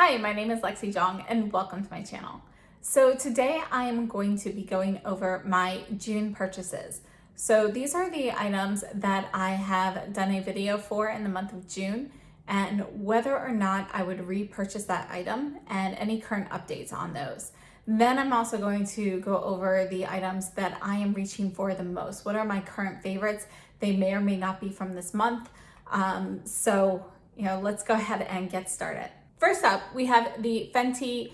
Hi, my name is Lexi Jong and welcome to my channel. So today I am going to be going over my June purchases. So these are the items that I have done a video for in the month of June and whether or not I would repurchase that item and any current updates on those. Then I'm also going to go over the items that I am reaching for the most. What are my current favorites? They may or may not be from this month. Let's go ahead and get started. First up, we have the Fenty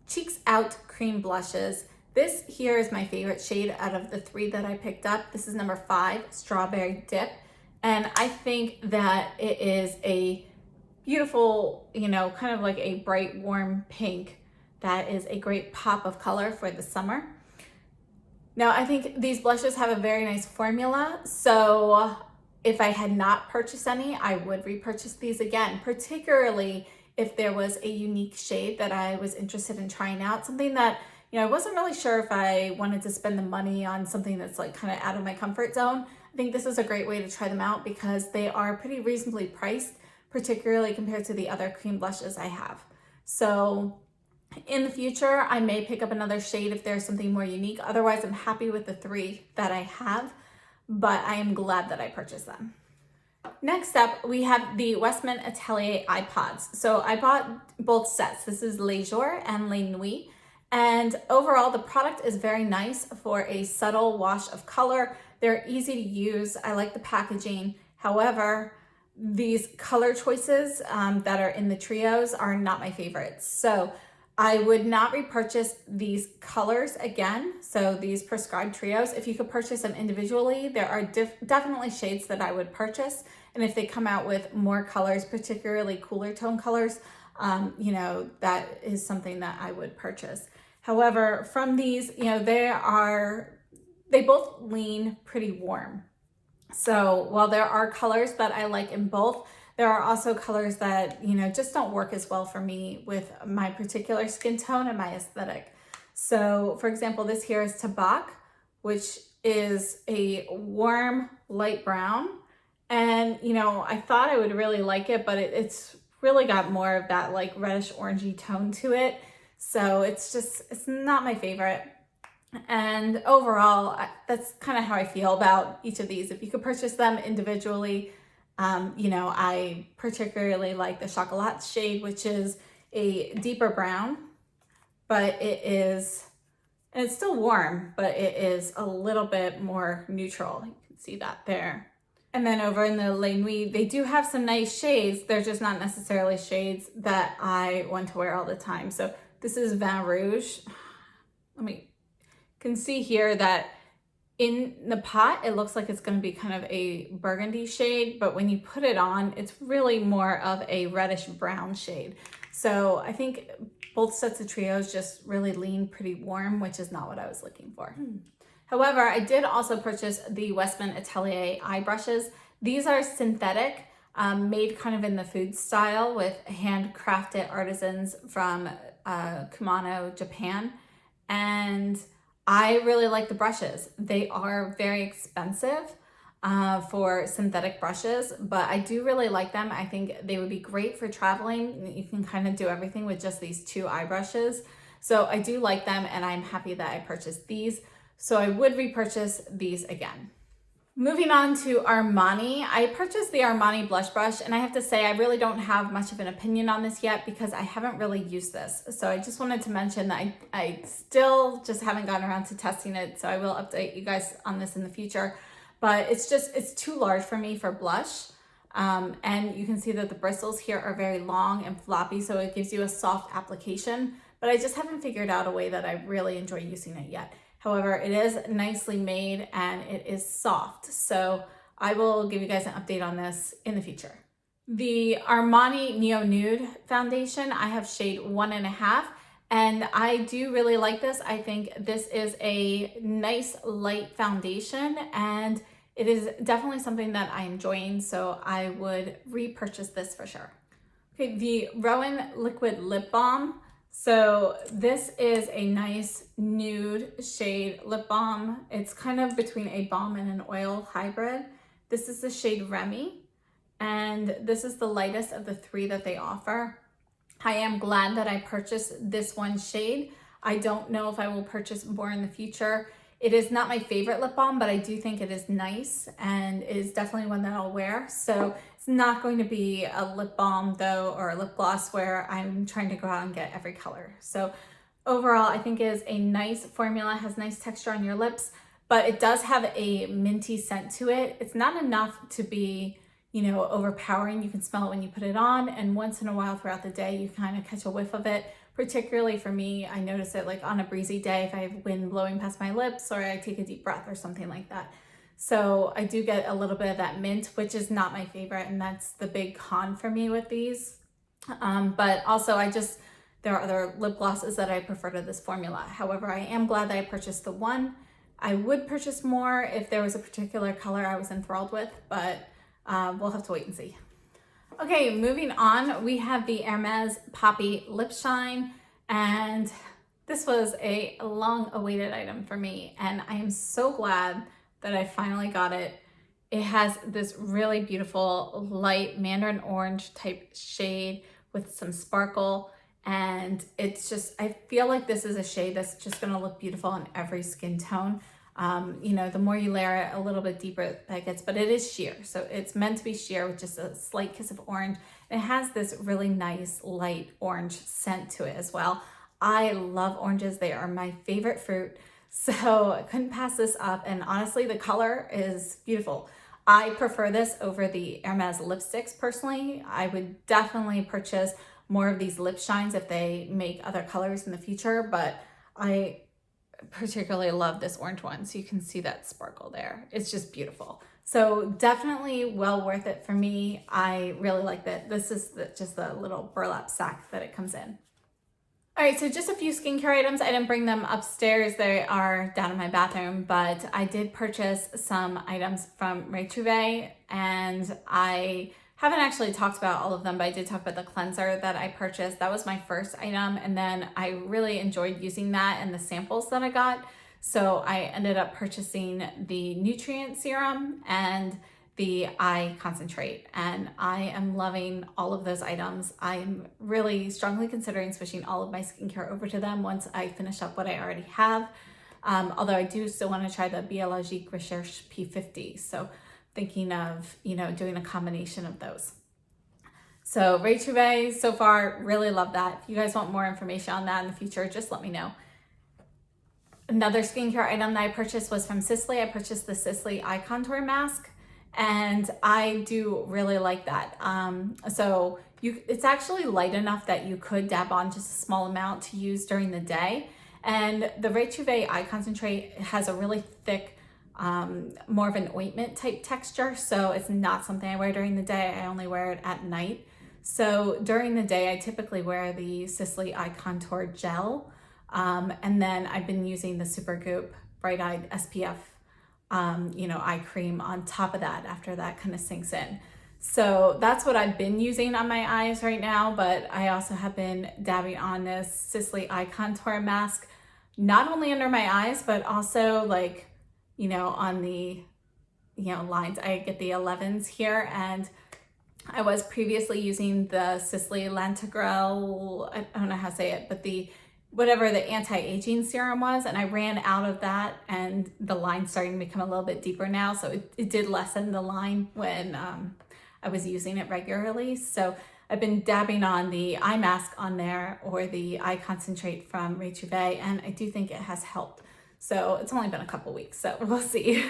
Cheeks Out Cream Blushes. This here is my favorite shade out of the three that I picked up. This is number 5, Strawberry Dip. And I think that it is a beautiful, kind of like a bright, warm pink that is a great pop of color for the summer. Now, I think these blushes have a very nice formula. So if I had not purchased any, I would repurchase these again, particularly if there was a unique shade that I was interested in trying out, something that, I wasn't really sure if I wanted to spend the money on something that's like kind of out of my comfort zone. I think this is a great way to try them out because they are pretty reasonably priced, particularly compared to the other cream blushes I have. So in the future, I may pick up another shade if there's something more unique. Otherwise, I'm happy with the 3 that I have, but I am glad that I purchased them. Next up, we have the Westman Atelier iPods. So I bought both sets. This is Le Jour and Le Nuit. And overall, the product is very nice for a subtle wash of color. They're easy to use. I like the packaging. However, these color choices that are in the trios are not my favorites. So I would not repurchase these colors again. So these prescribed trios, if you could purchase them individually, there are definitely shades that I would purchase. And if they come out with more colors, particularly cooler tone colors, that is something that I would purchase. However, from these, they both lean pretty warm. So while there are colors that I like in both, there are also colors that, just don't work as well for me with my particular skin tone and my aesthetic. So for example, this here is Tabak, which is a warm light brown. And, I thought I would really like it, but it's really got more of that like reddish orangey tone to it. So it's not my favorite. And overall, that's kind of how I feel about each of these. If you could purchase them individually, I particularly like the Chocolat shade, which is a deeper brown, but it's still warm, but it is a little bit more neutral. You can see that there. And then over in the Le Nuit, they do have some nice shades. They're just not necessarily shades that I want to wear all the time. So this is Vin Rouge. Can see here that in the pot, it looks like it's going to be kind of a burgundy shade, but when you put it on, it's really more of a reddish brown shade. So I think both sets of trios just really lean pretty warm, which is not what I was looking for. However, I did also purchase the Westman Atelier eye brushes. These are synthetic, made kind of in the food style with handcrafted artisans from Kumano, Japan. And I really like the brushes. They are very expensive for synthetic brushes, but I do really like them. I think they would be great for traveling. You can kind of do everything with just these 2 eye brushes. So I do like them and I'm happy that I purchased these. So I would repurchase these again. Moving on to Armani, I purchased the Armani blush brush and I have to say I really don't have much of an opinion on this yet because I haven't really used this. So I just wanted to mention that I still just haven't gotten around to testing it. So I will update you guys on this in the future, but it's too large for me for blush. And you can see that the bristles here are very long and floppy, so it gives you a soft application, but I just haven't figured out a way that I really enjoy using it yet. However, it is nicely made and it is soft. So I will give you guys an update on this in the future. The Armani Neo Nude foundation, I have shade 1.5 and I do really like this. I think this is a nice light foundation and it is definitely something that I'm enjoying. So I would repurchase this for sure. Okay, the Rowan Liquid Lip Balm. So this is a nice nude shade lip balm. It's kind of between a balm and an oil hybrid. This is the shade Remy, and this is the lightest of the 3 that they offer. I am glad that I purchased this one shade. I don't know if I will purchase more in the future. It is not my favorite lip balm, but I do think it is nice and it is definitely one that I'll wear. So it's not going to be a lip balm though, or a lip gloss where I'm trying to go out and get every color. So overall, I think it is a nice formula, has nice texture on your lips, but it does have a minty scent to it. It's not enough to be, you know, overpowering. You can smell it when you put it on, and once in a while throughout the day, you kind of catch a whiff of it. Particularly for me, I notice it like on a breezy day if I have wind blowing past my lips or I take a deep breath or something like that. So I do get a little bit of that mint, which is not my favorite, and that's the big con for me with these. But also there are other lip glosses that I prefer to this formula. However, I am glad that I purchased the one. I would purchase more if there was a particular color I was enthralled with, but we'll have to wait and see. Okay, moving on, we have the Hermes Poppy Lip Shine, and this was a long-awaited item for me, and I am so glad that I finally got it. It has this really beautiful light mandarin orange type shade with some sparkle, and it's just, I feel like this is a shade that's just gonna look beautiful on every skin tone. You know, the more you layer it, a little bit deeper that gets, but it is sheer. So it's meant to be sheer with just a slight kiss of orange. It has this really nice light orange scent to it as well. I love oranges. They are my favorite fruit. So I couldn't pass this up. And honestly, the color is beautiful. I prefer this over the Hermes lipsticks personally. I would definitely purchase more of these lip shines if they make other colors in the future, but I particularly love this orange one, so you can see that sparkle there. It's just beautiful. So definitely well worth it for me. I really like that. This is just the little burlap sack that it comes in. All right, so just a few skincare items. I didn't bring them upstairs. They are down in my bathroom, but I did purchase some items from Repurchase, and I haven't actually talked about all of them, but I did talk about the cleanser that I purchased. That was my first item, and then I really enjoyed using that and the samples that I got. So I ended up purchasing the nutrient serum and the eye concentrate, and I am loving all of those items. I'm really strongly considering switching all of my skincare over to them once I finish up what I already have. Although I do still want to try the Biologique Recherche P50. So thinking of, you know, doing a combination of those. So Repurchase, so far, really love that. If you guys want more information on that in the future, just let me know. Another skincare item that I purchased was from Sicily. I purchased the Sicily Eye Contour Mask, and I do really like that. So it's actually light enough that you could dab on just a small amount to use during the day. And the Repurchase Eye Concentrate has a really thick, more of an ointment type texture, so it's not something I wear during the day. I only wear it at night. So during the day, I typically wear the Sicily Eye Contour Gel, and then I've been using the Supergoop Bright Eyed SPF, eye cream on top of that after that kind of sinks in. So that's what I've been using on my eyes right now, but I also have been dabbing on this Sicily Eye Contour Mask, not only under my eyes, but also like, on the, lines. I get the 11s here, and I was previously using the Sicily Lantigrel, I don't know how to say it, but whatever the anti-aging serum was, and I ran out of that, and the line's starting to become a little bit deeper now, so it did lessen the line when I was using it regularly. So I've been dabbing on the eye mask on there, or the eye concentrate from Repurchase, and I do think it has helped. So it's only been a couple weeks, so we'll see.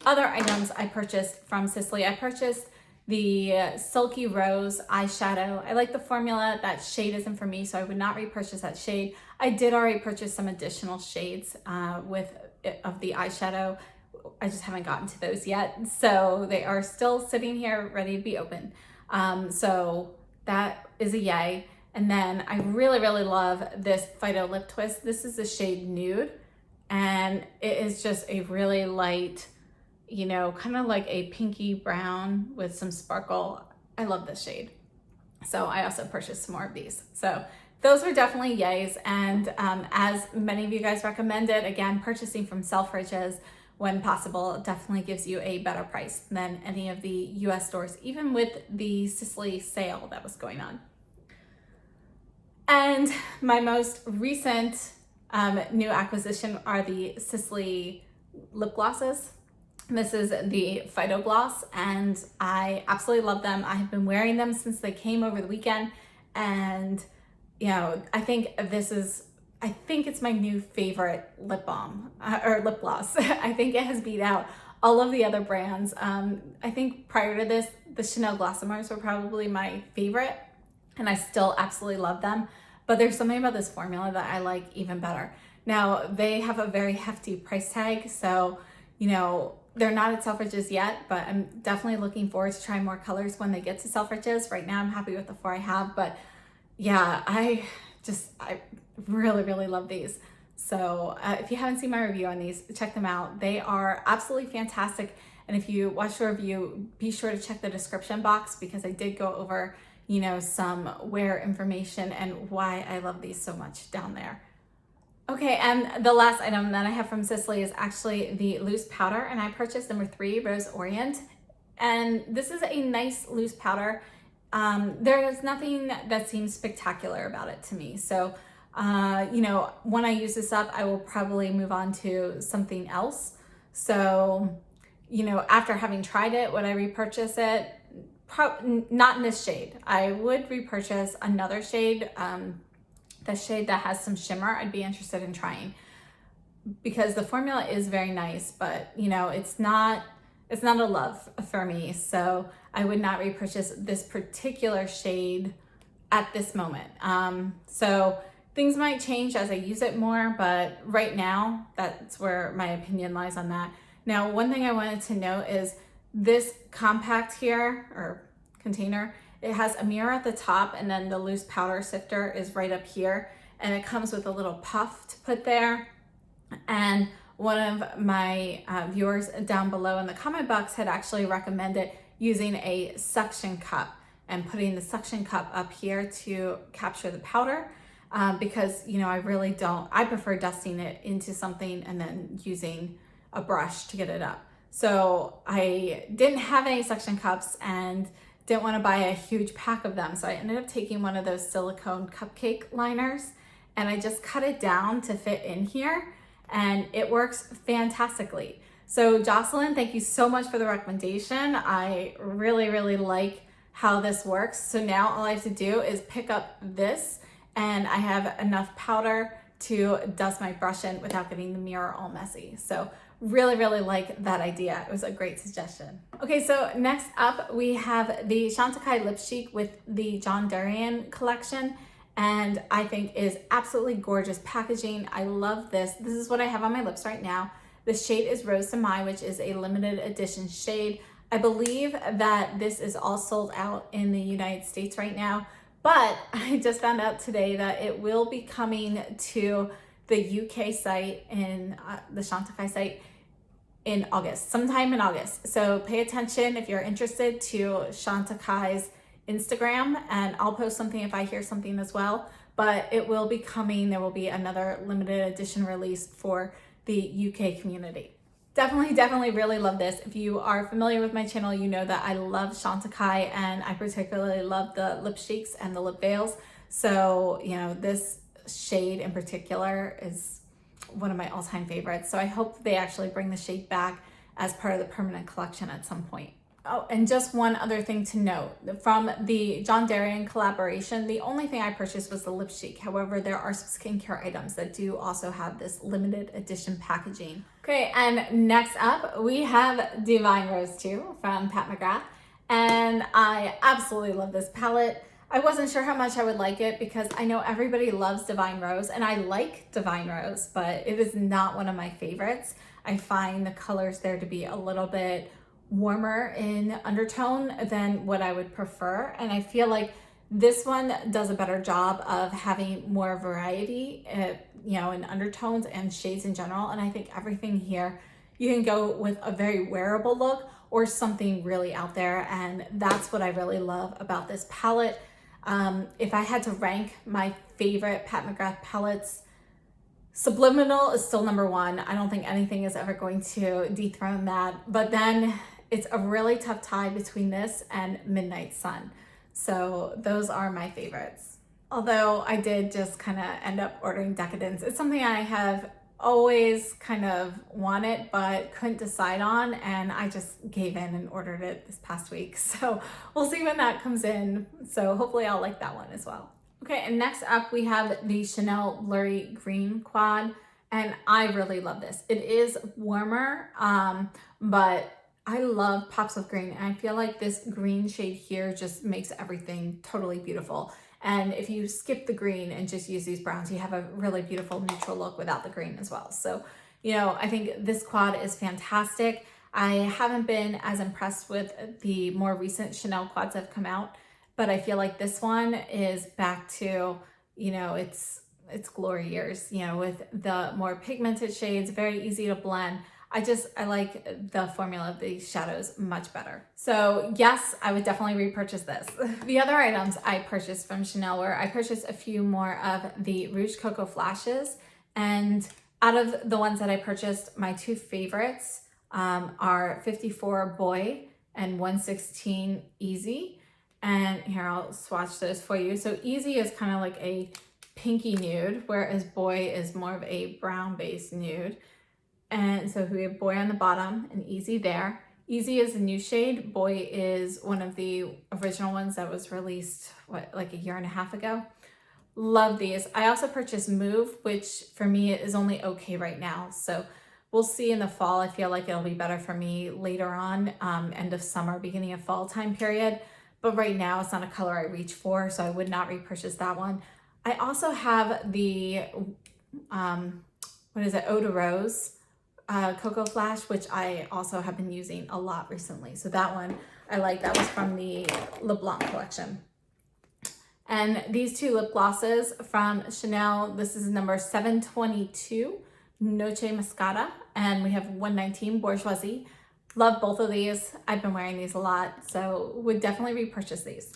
Other items I purchased from Sicily. I purchased the Silky Rose eyeshadow. I like the formula. That shade isn't for me, so I would not repurchase that shade. I did already purchase some additional shades of the eyeshadow. I just haven't gotten to those yet. So they are still sitting here ready to be open. So that is a yay. And then I really, really love this Phyto Lip Twist. This is the shade Nude, and it is just a really light, kind of like a pinky brown with some sparkle. I love this shade. So I also purchased some more of these. So those were definitely yays. And as many of you guys recommended, again, purchasing from Selfridges when possible definitely gives you a better price than any of the US stores, even with the Sicily sale that was going on. And my most recent new acquisition are the Sicily lip glosses. This is the Phyto Gloss, and I absolutely love them. I have been wearing them since they came over the weekend, and you know, I think it's my new favorite lip balm or lip gloss. I think it has beat out all of the other brands. I think prior to this, the Chanel Glossomers were probably my favorite, and I still absolutely love them. But there's something about this formula that I like even better. Now, they have a very hefty price tag, so, you know, they're not at Selfridges yet, but I'm definitely looking forward to trying more colors when they get to Selfridges. Right now, I'm happy with the 4 I have, but yeah, I really, really love these. So if you haven't seen my review on these, check them out. They are absolutely fantastic. And if you watch the review, be sure to check the description box because I did go over, you know, some wear information and why I love these so much down there. Okay, and the last item that I have from Sicily is actually the loose powder, and I purchased number 3, Rose Orient. And this is a nice loose powder. There is nothing that seems spectacular about it to me. So, you know, when I use this up, I will probably move on to something else. So, you know, after having tried it, would I repurchase it? Not in this shade. I would repurchase another shade, the shade that has some shimmer. I'd be interested in trying because the formula is very nice, but you know, it's not a love for me. So I would not repurchase this particular shade at this moment. So things might change as I use it more, but right now that's where my opinion lies on that. Now, one thing I wanted to note is this compact here or container, it has a mirror at the top and then the loose powder sifter is right up here, and it comes with a little puff to put there. And one of my viewers down below in the comment box had actually recommended using a suction cup and putting the suction cup up here to capture the powder because, you know, I prefer dusting it into something and then using a brush to get it up. So I didn't have any suction cups and didn't want to buy a huge pack of them. So I ended up taking one of those silicone cupcake liners and I just cut it down to fit in here, and it works fantastically. So Jocelyn, thank you so much for the recommendation. I really, really like how this works. So now all I have to do is pick up this and I have enough powder to dust my brush in without getting the mirror all messy. So really, really like that idea. It was a great suggestion. Okay, so next up we have the Chantecaille Lip Chic with the John Darian collection, and I think is absolutely gorgeous packaging. I love this. This is what I have on my lips right now. The shade is Rose to My, which is a limited edition shade. I believe that this is all sold out in the United States right now, but I just found out today that it will be coming to the UK site in the Chantecaille site in August, sometime in August. So pay attention if you're interested to Chantecaille's Instagram, and I'll post something if I hear something as well, but it will be coming. There will be another limited edition release for the UK community. Definitely really love this. If you are familiar with my channel, you know that I love Chantecaille, and I particularly love the lip cheeks and the lip veils. So, you know, this shade in particular is one of my all-time favorites. So I hope they actually bring the shade back as part of the permanent collection at some point. Oh, and just one other thing to note, from the John Darian collaboration, the only thing I purchased was the lip cheek. However, there are some skincare items that do also have this limited edition packaging. Okay, and next up we have Divine Rose 2 from Pat McGrath, and I absolutely love this palette. I wasn't sure how much I would like it because I know everybody loves Divine Rose, and I like Divine Rose, but it is not one of my favorites. I find the colors there to be a little bit warmer in undertone than what I would prefer, and I feel like this one does a better job of having more variety, you know, in undertones and shades in general. And I think everything here, you can go with a very wearable look or something really out there, and that's what I really love about this palette. If I had to rank my favorite Pat McGrath palettes, Subliminal is still number 1. I don't think anything is ever going to dethrone that. But then it's a really tough tie between this and Midnight Sun. So those are my favorites. although I did just kind of end up ordering Decadence. It's something I have always kind of wanted but couldn't decide on, and I just gave in and ordered it this past week. So we'll see when that comes in. So hopefully I'll like that one as well. Okay, and next up we have the Chanel Blurry Green Quad, and I really love this. It is warmer, but I love pops of green, and I feel like this green shade here just makes everything totally beautiful. And if you skip the green and just use these browns, you have a really beautiful neutral look without the green as well. So, you know, I think this quad is fantastic. I haven't been as impressed with the more recent Chanel quads that have come out, but I feel like this one is back to, you know, its glory years, you know, with the more pigmented shades, very easy to blend. I like the formula of these shadows much better. So yes, I would definitely repurchase this. The other items I purchased from Chanel were, I purchased a few more of the Rouge Cocoa Flashes, and out of the ones that I purchased, my two favorites are 54 Boy and 116 Easy. And here, I'll swatch those for you. So Easy is kind of like a pinky nude, whereas Boy is more of a brown based nude. And so we have Boy on the bottom and Easy there. Easy is a new shade. Boy is one of the original ones that was released, like a year and a half ago. Love these. I also purchased Move, which for me is only okay right now. So we'll see in the fall. I feel like it'll be better for me later on, end of summer, beginning of fall time period. But right now it's not a color I reach for, so I would not repurchase that one. I also have the, Eau de Rose Cocoa Flash, which I also have been using a lot recently. So that one I like. That was from the Le Blanc collection. And these two lip glosses from Chanel, this is number 722 Noche Moscata, and we have 119 Bourgeoisie. Love both of these. I've been wearing these a lot, so would definitely repurchase these.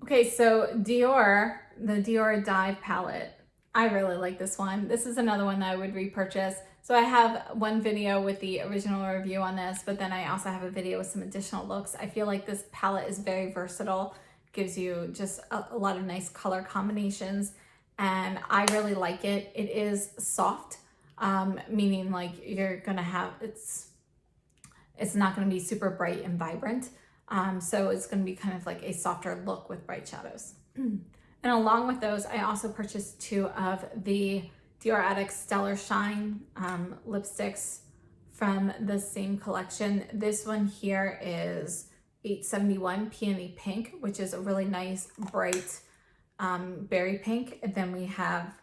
Okay, so Dior, the Dior Dive palette. I really like this one. This is another one that I would repurchase. So I have one video with the original review on this, but then I also have a video with some additional looks. I feel like this palette is very versatile, gives you just a lot of nice color combinations, and I really like it. It is soft, meaning like you're gonna have, it's not gonna be super bright and vibrant. So it's gonna be kind of like a softer look with bright shadows. And along with those, I also purchased two of the Dior Addict Stellar Shine lipsticks from the same collection. This one here is 871 Peony Pink, which is a really nice, bright berry pink. And then we have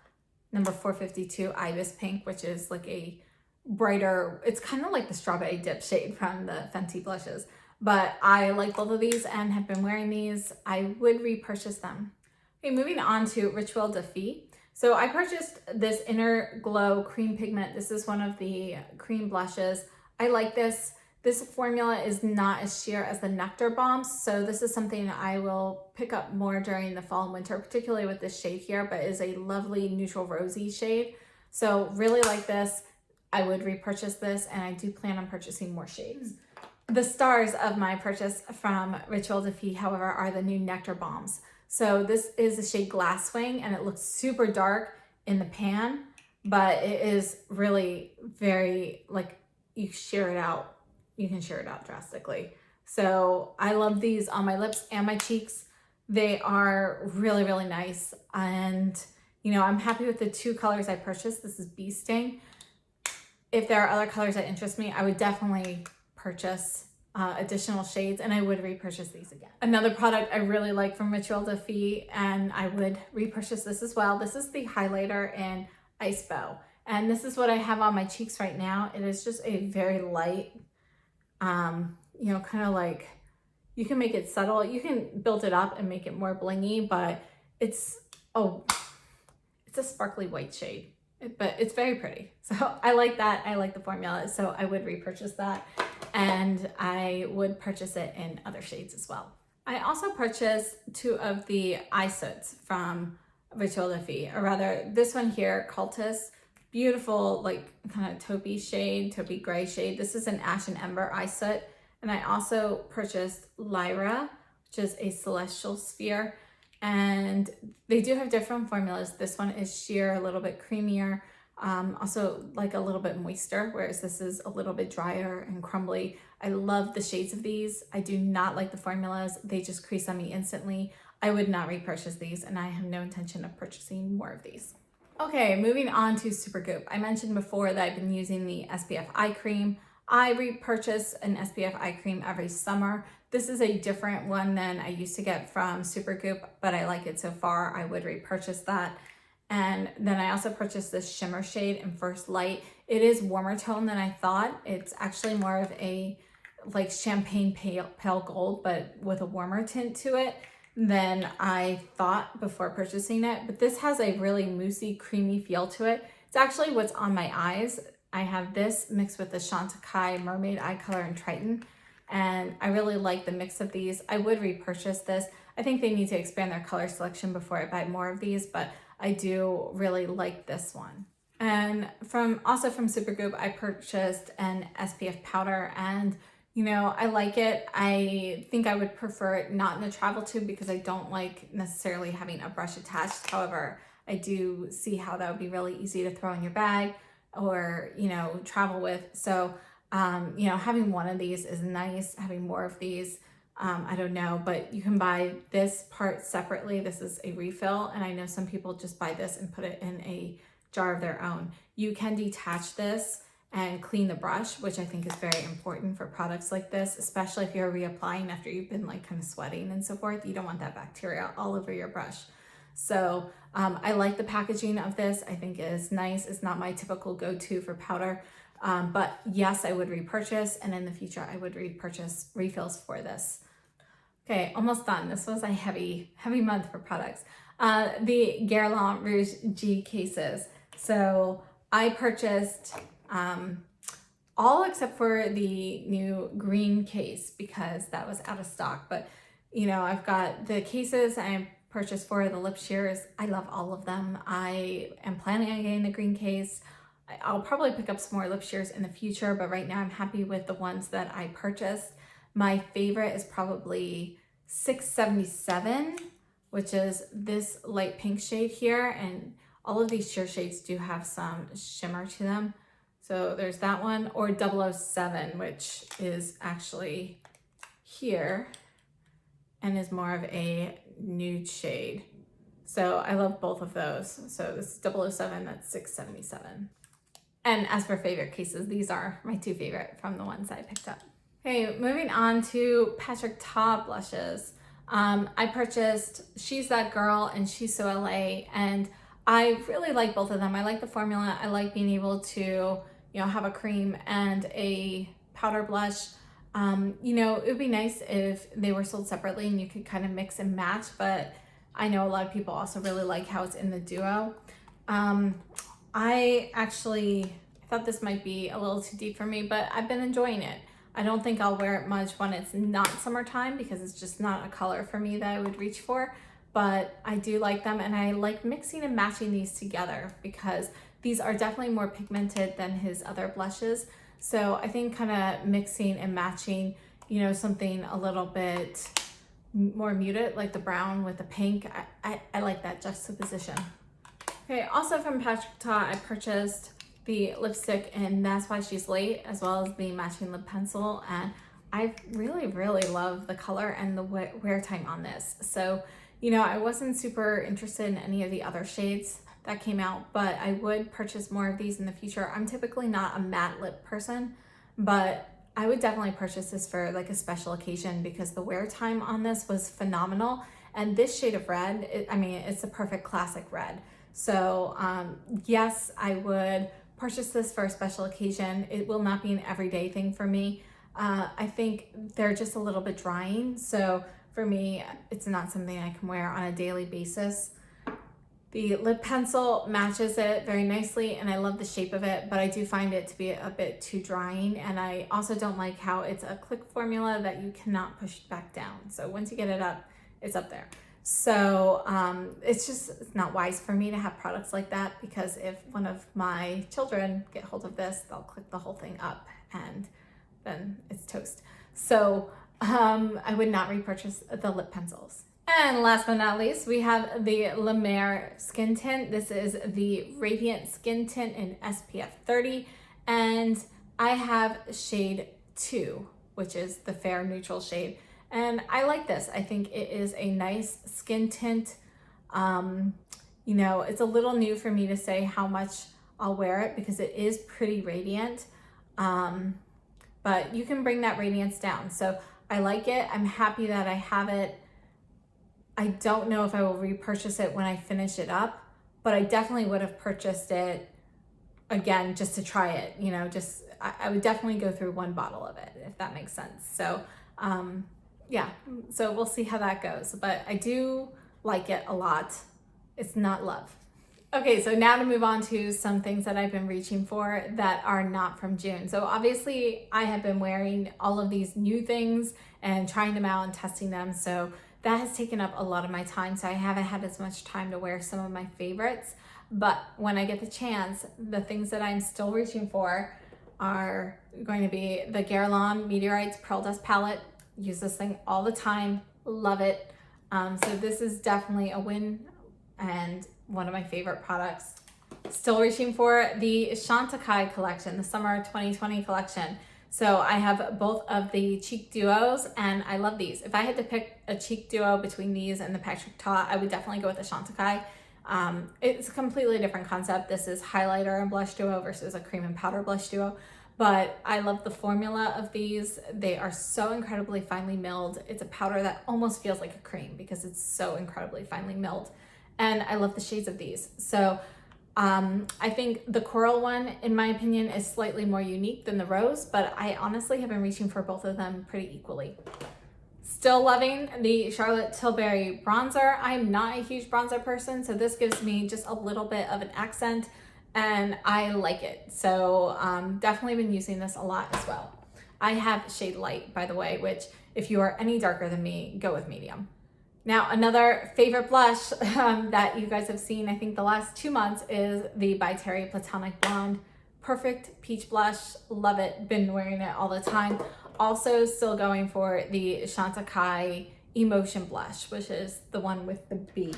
number 452 Ibis Pink, which is like a brighter, it's kind of like the strawberry dip shade from the Fenty blushes. But I like both of these and have been wearing these. I would repurchase them. Okay, moving on to Rituel de Fille. So I purchased this Inner Glow cream pigment. This is one of the cream blushes. I like this. This formula is not as sheer as the Nectar Bombs, so this is something I will pick up more during the fall and winter, particularly with this shade here, but is a lovely neutral rosy shade. So really like this. I would repurchase this, and I do plan on purchasing more shades. The stars of my purchase from Rituel de Fille, however, are the new Nectar Bombs. So this is the shade Glass Wing, and it looks super dark in the pan, but it is really very, like, you sheer it out. You can sheer it out drastically. So I love these on my lips and my cheeks. They are really, really nice. And, you know, I'm happy with the two colors I purchased. This is Bee Sting. If there are other colors that interest me, I would definitely purchase additional shades, and I would repurchase these again. Another product I really like from Rituel de Fille, and I would repurchase this as well. This is the highlighter in Ice Bow, and this is what I have on my cheeks right now. It is just a very light, you know, kind of like, you can make it subtle, you can build it up and make it more blingy, but it's a sparkly white shade, but it's very pretty. So I like that. I like the formula, so I would repurchase that. And I would purchase it in other shades as well. I also purchased two of the eye soots from Rituel de Fille, or rather this one here, Cultus, beautiful, like kind of taupey shade, taupey gray shade. This is an Ash and Ember eye soot. And I also purchased Lyra, which is a celestial sphere. And they do have different formulas. This one is sheer, a little bit creamier, also like a little bit moister, whereas this is a little bit drier and crumbly. I love the shades of these. I do not like the formulas. They just crease on me instantly. I would not repurchase these, and I have no intention of purchasing more of these. Okay, moving on to Supergoop. I mentioned before that I've been using the SPF eye cream. I repurchase an SPF eye cream every summer. This is a different one than I used to get from Supergoop, but I like it so far. I would repurchase that. And then I also purchased this shimmer shade in First Light. It is warmer tone than I thought. It's actually more of a like champagne pale gold, but with a warmer tint to it than I thought before purchasing it. But this has a really moussey, creamy feel to it. It's actually what's on my eyes. I have this mixed with the Chantecaille Mermaid Eye Color in Triton, and I really like the mix of these. I would repurchase this. I think they need to expand their color selection before I buy more of these, but I do really like this one. And also from Supergoop, I purchased an SPF powder, and you know, I like it. I think I would prefer it not in a travel tube because I don't like necessarily having a brush attached. However, I do see how that would be really easy to throw in your bag or, you know, travel with. So, you know, having one of these is nice. Having more of these, I don't know, but you can buy this part separately. This is a refill, and I know some people just buy this and put it in a jar of their own. You can detach this and clean the brush, which I think is very important for products like this, especially if you're reapplying after you've been like kind of sweating and so forth. You don't want that bacteria all over your brush. So I like the packaging of this. I think it is nice. It's not my typical go-to for powder, but yes, I would repurchase, and in the future I would repurchase refills for this. Okay, almost done. This was a heavy month for products. The Guerlain Rouge G cases. So I purchased all except for the new green case because that was out of stock. But you know, I've got the cases I purchased for the lip shears. I love all of them. I am planning on getting the green case. I'll probably pick up some more lip shears in the future, but right now I'm happy with the ones that I purchased. My favorite is probably 677, which is this light pink shade here, and all of these sheer shades do have some shimmer to them. So there's that one, or 007, which is actually here and is more of a nude shade. So I love both of those. So this is 007, that's 677. And as for favorite cases, these are my two favorite from the ones I picked up. Okay, moving on to Patrick Ta blushes. I purchased She's That Girl and She's So LA, and I really like both of them. I like the formula. I like being able to, you know, have a cream and a powder blush. You know, it would be nice if they were sold separately and you could kind of mix and match, but I know a lot of people also really like how it's in the duo. I thought this might be a little too deep for me, but I've been enjoying it. I don't think I'll wear it much when it's not summertime because it's just not a color for me that I would reach for, but I do like them, and I like mixing and matching these together because these are definitely more pigmented than his other blushes. So I think kind of mixing and matching, you know, something a little bit more muted like the brown with the pink, I like that juxtaposition. Okay, also from Patrick Ta, I purchased the lipstick and That's Why She's Late, as well as the matching lip pencil, and I really love the color and the wear time on this. So, you know, I wasn't super interested in any of the other shades that came out, but I would purchase more of these in the future. I'm typically not a matte lip person, but I would definitely purchase this for like a special occasion because the wear time on this was phenomenal. And this shade of red, it's a perfect classic red. So yes, I would purchase this for a special occasion. It will not be an everyday thing for me. I think they're just a little bit drying. So for me, it's not something I can wear on a daily basis. The lip pencil matches it very nicely, and I love the shape of it, but I do find it to be a bit too drying, and I also don't like how it's a click formula that you cannot push back down. So once you get it up, it's up there. So it's not wise for me to have products like that, because if one of my children get hold of this, they'll click the whole thing up and then it's toast. So I would not repurchase the lip pencils. And last but not least, we have the Mer Skin Tint. This is the Radiant Skin Tint in SPF 30. And I have shade 2, which is the fair neutral shade. And I like this. I think it is a nice skin tint. You know, it's a little new for me to say how much I'll wear it because it is pretty radiant. But you can bring that radiance down. So I like it. I'm happy that I have it. I don't know if I will repurchase it when I finish it up, but I definitely would have purchased it again just to try it. You know, just I would definitely go through one bottle of it, if that makes sense. So yeah, so we'll see how that goes, but I do like it a lot. It's not love. Okay, so now to move on to some things that I've been reaching for that are not from June. So obviously I have been wearing all of these new things and trying them out and testing them. So that has taken up a lot of my time. So I haven't had as much time to wear some of my favorites. But when I get the chance, the things that I'm still reaching for are going to be the Guerlain Meteorites Pearl Dust Palette. Use this thing all the time. Love it. So this is definitely a win and one of my favorite products. Still reaching for the Chantecaille collection, the summer 2020 collection. So I have both of the cheek duos and I love these. If I had to pick a cheek duo between these and the Patrick Ta, I would definitely go with the Chantecaille. It's a completely different concept. This is highlighter and blush duo versus a cream and powder blush duo. But I love the formula of these. They are so incredibly finely milled. It's a powder that almost feels like a cream because it's so incredibly finely milled. And I love the shades of these. So I think the coral one, in my opinion, is slightly more unique than the rose, but I honestly have been reaching for both of them pretty equally. Still loving the Charlotte Tilbury bronzer. I'm not a huge bronzer person, so this gives me just a little bit of an accent and I like it. So definitely been using this a lot as well. I have shade light, by the way, which if you are any darker than me, go with medium. Now, another favorite blush that you guys have seen, I think the last 2 months, is the By Terry Platonic Blonde. Perfect peach blush, love it, been wearing it all the time. Also still going for the Chantecaille Emotion Blush, which is the one with the B.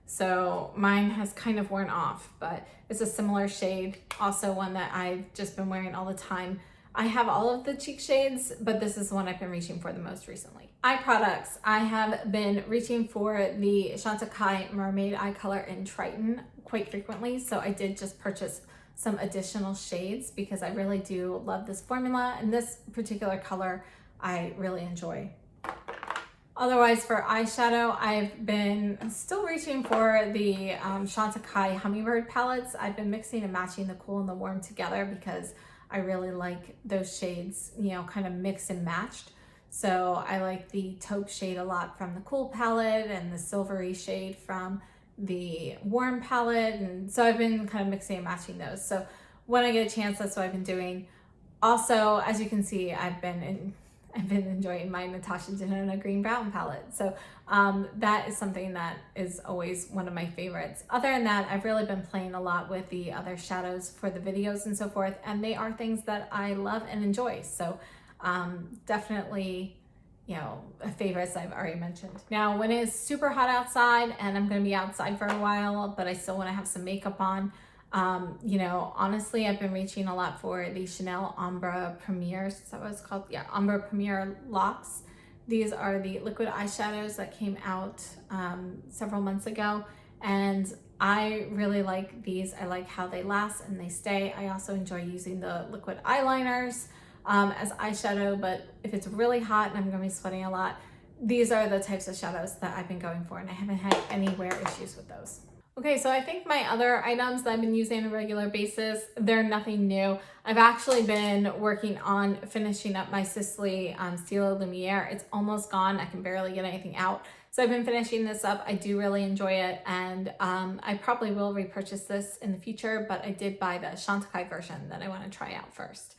So mine has kind of worn off, but it's a similar shade. Also one that I've just been wearing all the time. I have all of the cheek shades, but this is the one I've been reaching for the most recently. Eye products. I have been reaching for the Chantecaille Mermaid Eye Color in Triton quite frequently, so I did just purchase some additional shades because I really do love this formula, and this particular color I really enjoy. Otherwise, for eyeshadow, I've been still reaching for the Chantecaille Hummingbird palettes. I've been mixing and matching the cool and the warm together because I really like those shades, you know, kind of mixed and matched. So I like the taupe shade a lot from the cool palette and the silvery shade from the warm palette. And so I've been kind of mixing and matching those. So when I get a chance, that's what I've been doing. Also, as you can see, I've been enjoying my Natasha Denona Green Brown palette. So that is something that is always one of my favorites. Other than that, I've really been playing a lot with the other shadows for the videos and so forth, and they are things that I love and enjoy. So definitely, you know, favorites I've already mentioned. Now, when it's super hot outside and I'm gonna be outside for a while, but I still wanna have some makeup on, you know, honestly, I've been reaching a lot for the Chanel Ombre Premiere. Is that what it's called? Yeah, Ombre Premiere Locks. These are the liquid eyeshadows that came out several months ago, and I really like these. I like how they last and they stay. I also enjoy using the liquid eyeliners as eyeshadow, but if it's really hot and I'm gonna be sweating a lot, these are the types of shadows that I've been going for, and I haven't had any wear issues with those. Okay, so I think my other items that I've been using on a regular basis, they're nothing new. I've actually been working on finishing up my Sicily Stilo Lumiere. It's almost gone. I can barely get anything out. So I've been finishing this up. I do really enjoy it, and I probably will repurchase this in the future, but I did buy the Chantecaille version that I want to try out first.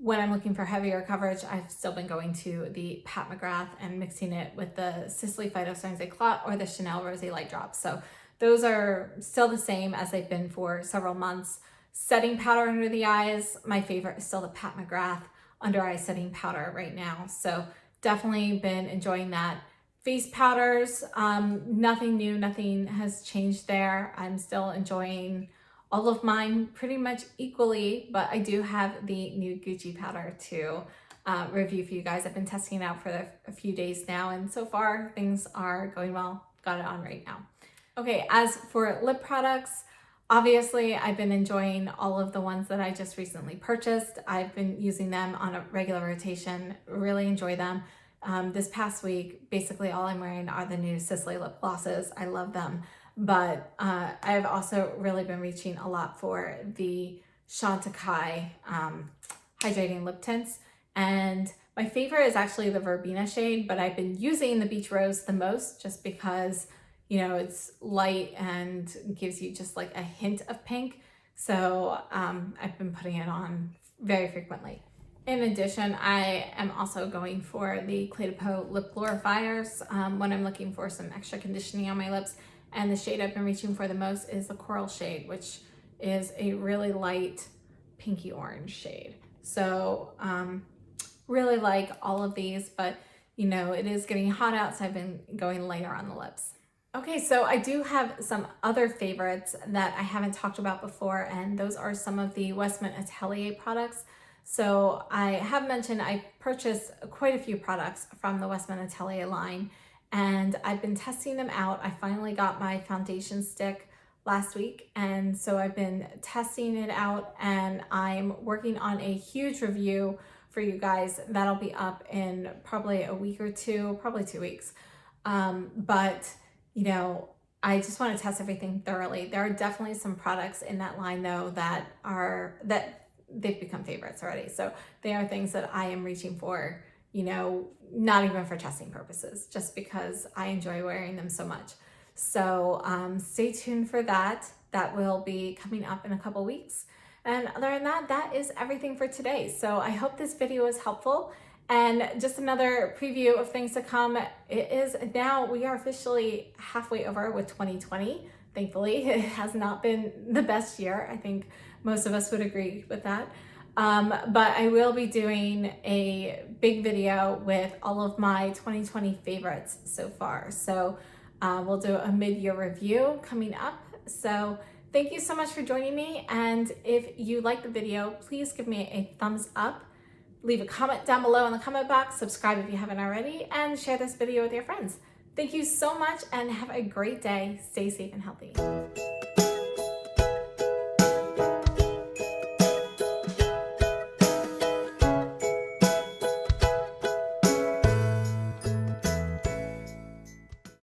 When I'm looking for heavier coverage, I've still been going to the Pat McGrath and mixing it with the Sicily Phyto Sans Éclat or the Chanel Rosé Light Drops. So those are still the same as they've been for several months. Setting powder under the eyes, my favorite is still the Pat McGrath under eye setting powder right now. So definitely been enjoying that. Face powders, nothing new, nothing has changed there. I'm still enjoying all of mine pretty much equally, but I do have the Nude Gucci powder to review for you guys. I've been testing it out for a few days now, and so far things are going well. Got it on right now. Okay, as for lip products, obviously I've been enjoying all of the ones that I just recently purchased. I've been using them on a regular rotation, really enjoy them. This past week, basically all I'm wearing are the new Sicily lip glosses. I love them, but I've also really been reaching a lot for the Chantecaille hydrating lip tints, and my favorite is actually the Verbena shade, but I've been using the Beach Rose the most just because, you know, it's light and gives you just like a hint of pink. So I've been putting it on very frequently. In addition, I am also going for the Clé de Peau lip glorifiers when I'm looking for some extra conditioning on my lips. And the shade I've been reaching for the most is the Coral shade, which is a really light pinky orange shade. So really like all of these, but you know, it is getting hot out, so I've been going lighter on the lips. Okay, so I do have some other favorites that I haven't talked about before, and those are some of the Westman Atelier products. So I have mentioned I purchased quite a few products from the Westman Atelier line, and I've been testing them out. I finally got my foundation stick last week, and so I've been testing it out, and I'm working on a huge review for you guys that'll be up in probably a week or two, probably 2 weeks. But you know, I just want to test everything thoroughly. There are definitely some products in that line though that they've become favorites already. So they are things that I am reaching for, you know, not even for testing purposes, just because I enjoy wearing them so much. So stay tuned for that. That will be coming up in a couple weeks. And other than that, that is everything for today. So I hope this video was helpful. And just another preview of things to come. It is now, we are officially halfway over with 2020. Thankfully, it has not been the best year. I think most of us would agree with that. But I will be doing a big video with all of my 2020 favorites so far. So we'll do a mid-year review coming up. So thank you so much for joining me. And if you like the video, please give me a thumbs up. Leave a comment down below in the comment box, subscribe if you haven't already, and share this video with your friends. Thank you so much and have a great day. Stay safe and healthy.